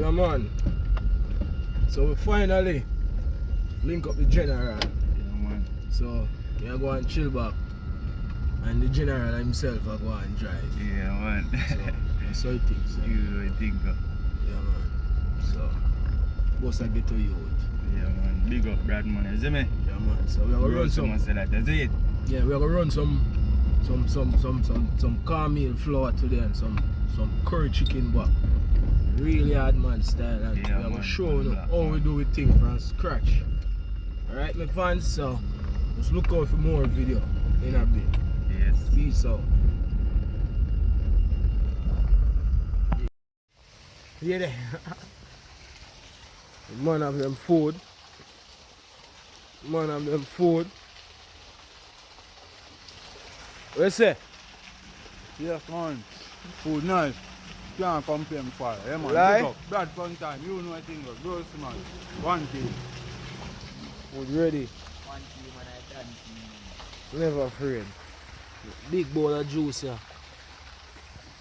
Yeah, man. So we finally link up the general. Yeah, man. So we are going to chill back. And the general himself are going and drive. Yeah, man. So that's how it is. So. You think. Yeah, man. So, boss I get to you. Yeah, man. Big up Brad, man. You see me? Yeah, man. So we are going to run some. Say that. That's it. Yeah, we are going to run some cornmeal flour today and some curry chicken back. Really hard man style, and yeah, we are going to show you how we do it thing from scratch. Alright, my fans, so just look out for more video in a bit. Yes. Peace out. Yeah, there. The man have them food. Man have them food. What you say? Yes, man. Food nice. Can't compare me for it. Yeah, man. Right? Big up. Brad fun time. You know I think of gross man. 1 kg. Food ready. 1 kg, man. I done. Never afraid. Big bowl of juice here.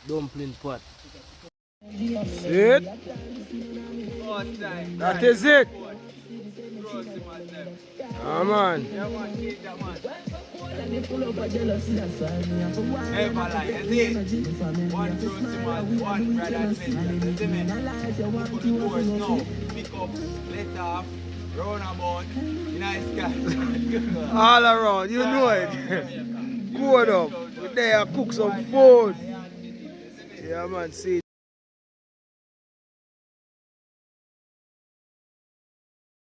Dumpling pot. See it? That is it. Ah, man. Never like, you see? One juicy man, one bread and center. You see me? Put the doors now. Pick up, let off, roundabout, nice guy. All around, you know it. Good up. We there cook some food. Yeah, man, see.